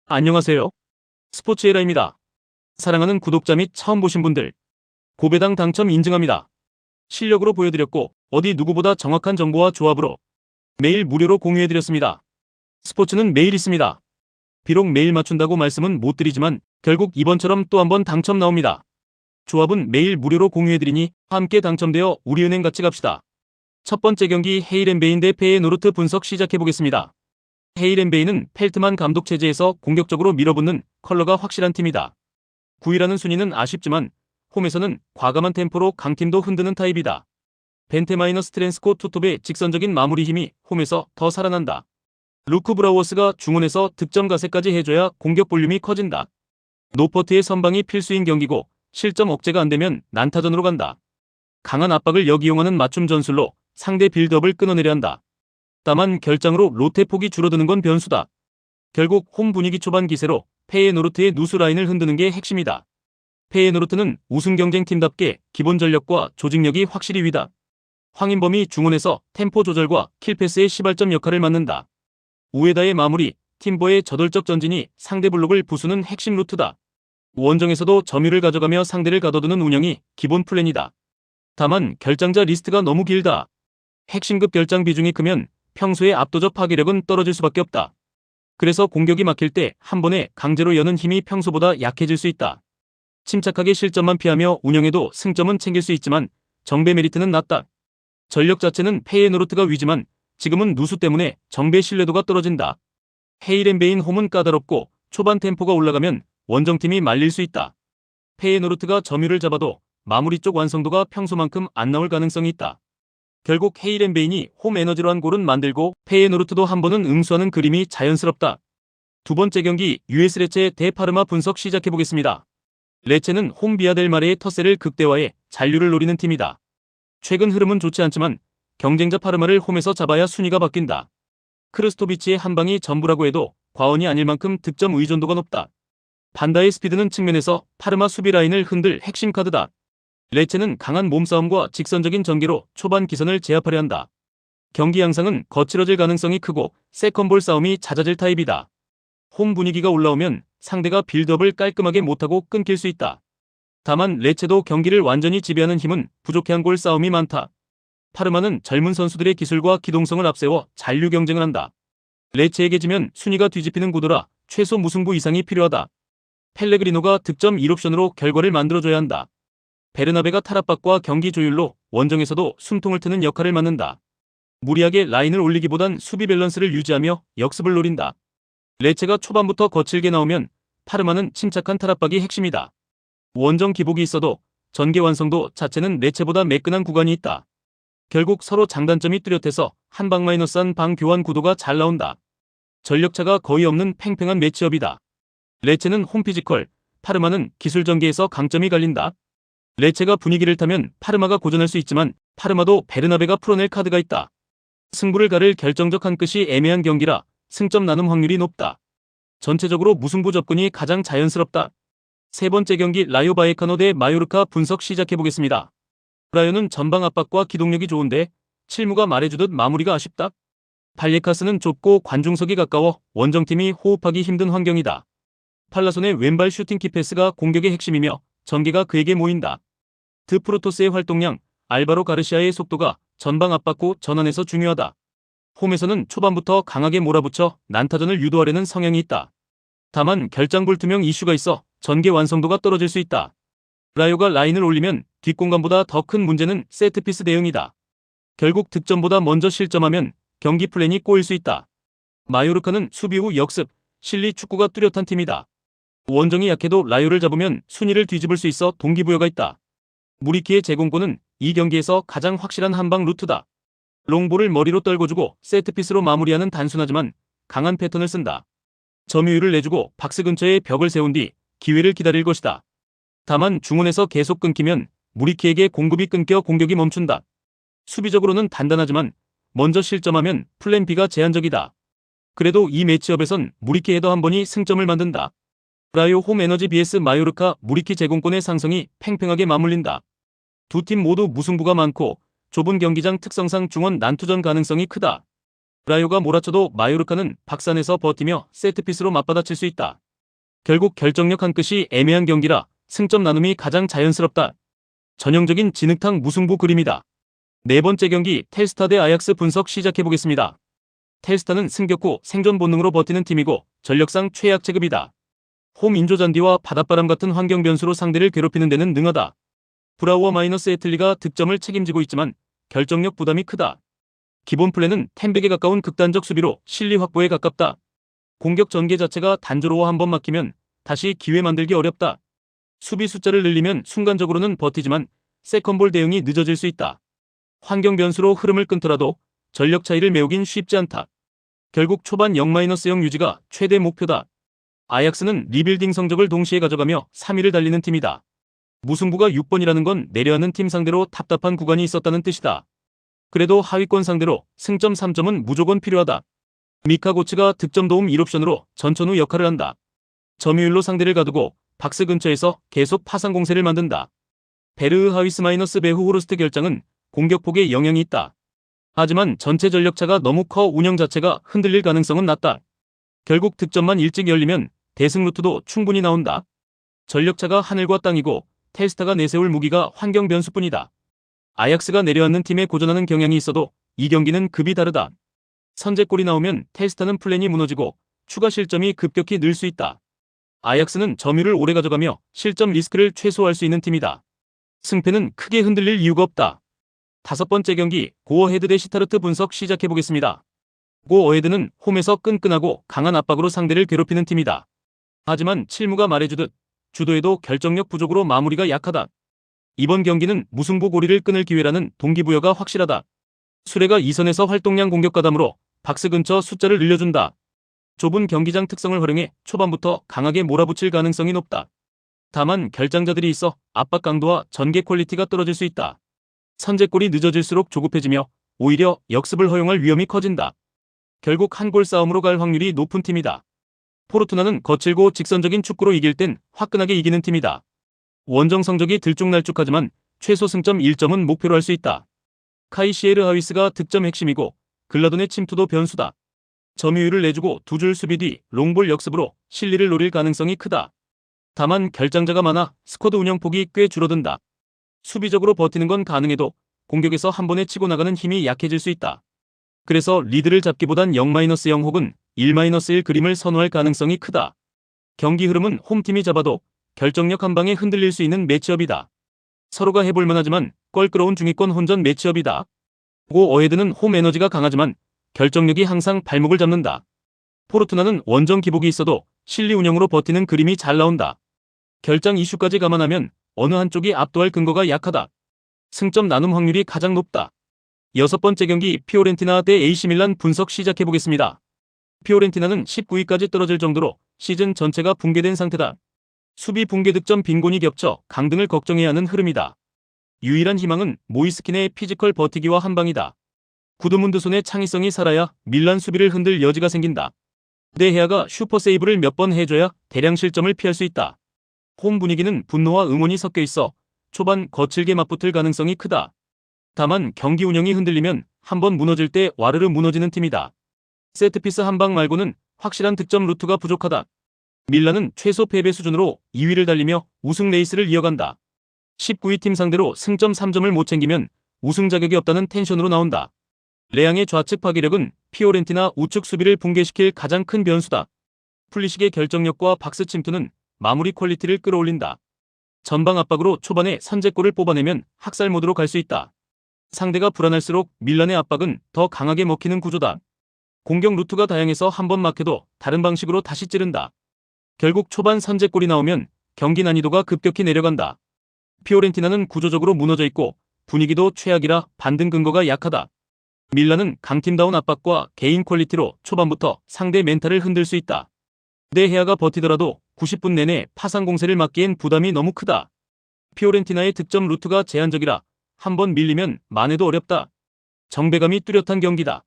안녕하세요. 스포츠에라입니다. 사랑하는 구독자 및 처음 보신 분들, 고배당 당첨 인증합니다. 실력으로 보여드렸고 어디 누구보다 정확한 정보와 조합으로 매일 무료로 공유해드렸습니다. 스포츠는 매일 있습니다. 비록 매일 맞춘다고 말씀은 못 드리지만 결국 이번처럼 또 한 번 당첨 나옵니다. 조합은 매일 무료로 공유해드리니 함께 당첨되어 우리은행 같이 갑시다. 첫 번째 경기 헤이렌베인 대 페예노르트 분석 시작해보겠습니다. 헤이렌베인은 펠트만 감독 체제에서 공격적으로 밀어붙는 컬러가 확실한 팀이다. 9위라는 순위는 아쉽지만 홈에서는 과감한 템포로 강팀도 흔드는 타입이다. 벤테마이너 스트렌스코 투톱의 직선적인 마무리 힘이 홈에서 더 살아난다. 루크 브라워스가 중원에서 득점 가세까지 해줘야 공격 볼륨이 커진다. 노퍼트의 선방이 필수인 경기고 실점 억제가 안되면 난타전으로 간다. 강한 압박을 역이용하는 맞춤 전술로 상대 빌드업을 끊어내려 한다. 다만 결장으로 롯데 폭이 줄어드는 건 변수다. 결국 홈 분위기 초반 기세로 페예노르트의 누수 라인을 흔드는 게 핵심이다. 페예노르트는 우승 경쟁팀답게 기본 전력과 조직력이 확실히 위다. 황인범이 중원에서 템포 조절과 킬패스의 시발점 역할을 맡는다. 우에다의 마무리, 팀버의 저돌적 전진이 상대 블록을 부수는 핵심 루트다. 원정에서도 점유를 가져가며 상대를 가둬두는 운영이 기본 플랜이다. 다만 결장자 리스트가 너무 길다. 핵심급 결장 비중이 크면 평소의 압도적 파괴력은 떨어질 수밖에 없다. 그래서 공격이 막힐 때 한 번에 강제로 여는 힘이 평소보다 약해질 수 있다. 침착하게 실점만 피하며 운영해도 승점은 챙길 수 있지만 정배 메리트는 낮다. 전력 자체는 페예노르트가 위지만 지금은 누수 때문에 정배 신뢰도가 떨어진다. 헤이렌베인 홈은 까다롭고 초반 템포가 올라가면 원정팀이 말릴 수 있다. 페예노르트가 점유를 잡아도 마무리 쪽 완성도가 평소만큼 안 나올 가능성이 있다. 결국 헤이렌베인이 홈 에너지로 한 골은 만들고 페예노르트도 한 번은 응수하는 그림이 자연스럽다. 두 번째 경기 US 레체 대 파르마 분석 시작해보겠습니다. 레체는 홈 비아델마레의 터세를 극대화해 잔류를 노리는 팀이다. 최근 흐름은 좋지 않지만 경쟁자 파르마를 홈에서 잡아야 순위가 바뀐다. 크르스토비치의 한 방이 전부라고 해도 과언이 아닐 만큼 득점 의존도가 높다. 반다의 스피드는 측면에서 파르마 수비 라인을 흔들 핵심 카드다. 레체는 강한 몸싸움과 직선적인 전개로 초반 기선을 제압하려 한다. 경기 양상은 거칠어질 가능성이 크고 세컨볼 싸움이 잦아질 타입이다. 홈 분위기가 올라오면 상대가 빌드업을 깔끔하게 못하고 끊길 수 있다. 다만 레체도 경기를 완전히 지배하는 힘은 부족해 한 골 싸움이 많다. 파르마는 젊은 선수들의 기술과 기동성을 앞세워 잔류 경쟁을 한다. 레체에게 지면 순위가 뒤집히는 구도라 최소 무승부 이상이 필요하다. 펠레그리노가 득점 1옵션으로 결과를 만들어줘야 한다. 베르나베가 탈압박과 경기 조율로 원정에서도 숨통을 트는 역할을 맡는다. 무리하게 라인을 올리기보단 수비 밸런스를 유지하며 역습을 노린다. 레체가 초반부터 거칠게 나오면 파르마는 침착한 탈압박이 핵심이다. 원정 기복이 있어도 전개 완성도 자체는 레체보다 매끈한 구간이 있다. 결국 서로 장단점이 뚜렷해서 한방 마이너스한 방 교환 구도가 잘 나온다. 전력차가 거의 없는 팽팽한 매치업이다. 레체는 홈 피지컬, 파르마는 기술 전개에서 강점이 갈린다. 레체가 분위기를 타면 파르마가 고전할 수 있지만 파르마도 베르나베가 풀어낼 카드가 있다. 승부를 가를 결정적 한 끗이 애매한 경기라 승점 나눔 확률이 높다. 전체적으로 무승부 접근이 가장 자연스럽다. 세 번째 경기 라요 바에카노 대 마요르카 분석 시작해보겠습니다. 라요는 전방 압박과 기동력이 좋은데 실무가 말해주듯 마무리가 아쉽다. 발예카스는 좁고 관중석이 가까워 원정팀이 호흡하기 힘든 환경이다. 팔라손의 왼발 슈팅 키패스가 공격의 핵심이며 전개가 그에게 모인다. 드 프로토스의 활동량, 알바로 가르시아의 속도가 전방 압박 후 전환에서 중요하다. 홈에서는 초반부터 강하게 몰아붙여 난타전을 유도하려는 성향이 있다. 다만 결장 불투명 이슈가 있어 전개 완성도가 떨어질 수 있다. 라요가 라인을 올리면 뒷공간보다 더 큰 문제는 세트피스 대응이다. 결국 득점보다 먼저 실점하면 경기 플랜이 꼬일 수 있다. 마요르카는 수비 후 역습, 실리 축구가 뚜렷한 팀이다. 원정이 약해도 라요를 잡으면 순위를 뒤집을 수 있어 동기부여가 있다. 무리키의 제공권은 이 경기에서 가장 확실한 한방 루트다. 롱볼을 머리로 떨궈주고 세트피스로 마무리하는 단순하지만 강한 패턴을 쓴다. 점유율을 내주고 박스 근처에 벽을 세운 뒤 기회를 기다릴 것이다. 다만 중원에서 계속 끊기면 무리키에게 공급이 끊겨 공격이 멈춘다. 수비적으로는 단단하지만 먼저 실점하면 플랜 B가 제한적이다. 그래도 이 매치업에선 무리키 헤더 한 번이 승점을 만든다. 라요 홈 에너지 vs 마요르카 무리키 제공권의 상성이 팽팽하게 맞물린다. 두 팀 모두 무승부가 많고 좁은 경기장 특성상 중원 난투전 가능성이 크다. 라요가 몰아쳐도 마요르카는 박산에서 버티며 세트피스로 맞받아칠 수 있다. 결국 결정력 한 끗이 애매한 경기라 승점 나눔이 가장 자연스럽다. 전형적인 진흙탕 무승부 그림이다. 네 번째 경기 텔스타 대 아약스 분석 시작해보겠습니다. 텔스타는 승격 후 생존 본능으로 버티는 팀이고 전력상 최악 체급이다. 홈 인조잔디와 바닷바람 같은 환경 변수로 상대를 괴롭히는 데는 능하다. 브라우어 마이너스 에틀리가 득점을 책임지고 있지만 결정력 부담이 크다. 기본 플랜은 템백에 가까운 극단적 수비로 실리 확보에 가깝다. 공격 전개 자체가 단조로워 한번 막히면 다시 기회 만들기 어렵다. 수비 숫자를 늘리면 순간적으로는 버티지만 세컨볼 대응이 늦어질 수 있다. 환경 변수로 흐름을 끊더라도 전력 차이를 메우긴 쉽지 않다. 결국 초반 0-0 유지가 최대 목표다. 아약스는 리빌딩 성적을 동시에 가져가며 3위를 달리는 팀이다. 무승부가 6번이라는 건 내려앉는 팀 상대로 답답한 구간이 있었다는 뜻이다. 그래도 하위권 상대로 승점 3점은 무조건 필요하다. 미카고츠가 득점 도움 1옵션으로 전천후 역할을 한다. 점유율로 상대를 가두고 박스 근처에서 계속 파상 공세를 만든다. 베르흐 하위스 마이너스 베후 호르스트 결장은 공격폭에 영향이 있다. 하지만 전체 전력차가 너무 커 운영 자체가 흔들릴 가능성은 낮다. 결국 득점만 일찍 열리면 대승 루트도 충분히 나온다. 전력차가 하늘과 땅이고 텔스타가 내세울 무기가 환경 변수뿐이다. 아약스가 내려앉는 팀에 고전하는 경향이 있어도 이 경기는 급이 다르다. 선제골이 나오면 텔스타는 플랜이 무너지고 추가 실점이 급격히 늘 수 있다. 아약스는 점유율을 오래 가져가며 실점 리스크를 최소화할 수 있는 팀이다. 승패는 크게 흔들릴 이유가 없다. 다섯 번째 경기 고어헤드 대 시타르트 분석 시작해보겠습니다. 고어헤드는 홈에서 끈끈하고 강한 압박으로 상대를 괴롭히는 팀이다. 하지만 칠무가 말해주듯 주도에도 결정력 부족으로 마무리가 약하다. 이번 경기는 무승부 고리를 끊을 기회라는 동기부여가 확실하다. 수레가 2선에서 활동량 공격 가담으로 박스 근처 숫자를 늘려준다. 좁은 경기장 특성을 활용해 초반부터 강하게 몰아붙일 가능성이 높다. 다만 결장자들이 있어 압박 강도와 전개 퀄리티가 떨어질 수 있다. 선제골이 늦어질수록 조급해지며 오히려 역습을 허용할 위험이 커진다. 결국 한 골 싸움으로 갈 확률이 높은 팀이다. 포르투나는 거칠고 직선적인 축구로 이길 땐 화끈하게 이기는 팀이다. 원정 성적이 들쭉날쭉하지만 최소 승점 1점은 목표로 할 수 있다. 카이시에르 하위스가 득점 핵심이고 글라돈의 침투도 변수다. 점유율을 내주고 두 줄 수비 뒤 롱볼 역습으로 실리를 노릴 가능성이 크다. 다만 결장자가 많아 스쿼드 운영폭이 꽤 줄어든다. 수비적으로 버티는 건 가능해도 공격에서 한 번에 치고 나가는 힘이 약해질 수 있다. 그래서 리드를 잡기보단 0-0 혹은 1-1 그림을 선호할 가능성이 크다. 경기 흐름은 홈팀이 잡아도 결정력 한 방에 흔들릴 수 있는 매치업이다. 서로가 해볼만 하지만 껄끄러운 중위권 혼전 매치업이다. 고어헤드는 홈 에너지가 강하지만 결정력이 항상 발목을 잡는다. 포르투나는 원정 기복이 있어도 실리 운영으로 버티는 그림이 잘 나온다. 결장 이슈까지 감안하면 어느 한쪽이 압도할 근거가 약하다. 승점 나눔 확률이 가장 높다. 여섯 번째 경기 피오렌티나 대 AC밀란 분석 시작해보겠습니다. 피오렌티나는 19위까지 떨어질 정도로 시즌 전체가 붕괴된 상태다. 수비 붕괴 득점 빈곤이 겹쳐 강등을 걱정해야 하는 흐름이다. 유일한 희망은 모이스킨의 피지컬 버티기와 한방이다. 구드문드손의 창의성이 살아야 밀란 수비를 흔들 여지가 생긴다. 데헤아가 슈퍼 세이브를 몇 번 해줘야 대량 실점을 피할 수 있다. 홈 분위기는 분노와 응원이 섞여 있어 초반 거칠게 맞붙을 가능성이 크다. 다만 경기 운영이 흔들리면 한번 무너질 때 와르르 무너지는 팀이다. 세트피스 한 방 말고는 확실한 득점 루트가 부족하다. 밀란은 최소 패배 수준으로 2위를 달리며 우승 레이스를 이어간다. 19위 팀 상대로 승점 3점을 못 챙기면 우승 자격이 없다는 텐션으로 나온다. 레앙의 좌측 파괴력은 피오렌티나 우측 수비를 붕괴시킬 가장 큰 변수다. 풀리식의 결정력과 박스 침투는 마무리 퀄리티를 끌어올린다. 전방 압박으로 초반에 선제골을 뽑아내면 학살 모드로 갈 수 있다. 상대가 불안할수록 밀란의 압박은 더 강하게 먹히는 구조다. 공격 루트가 다양해서 한번 막혀도 다른 방식으로 다시 찌른다. 결국 초반 선제골이 나오면 경기 난이도가 급격히 내려간다. 피오렌티나는 구조적으로 무너져 있고 분위기도 최악이라 반등 근거가 약하다. 밀란은 강팀다운 압박과 개인 퀄리티로 초반부터 상대 멘탈을 흔들 수 있다. 데헤아가 버티더라도 90분 내내 파상 공세를 막기엔 부담이 너무 크다. 피오렌티나의 득점 루트가 제한적이라 한번 밀리면 만회도 어렵다. 정배감이 뚜렷한 경기다.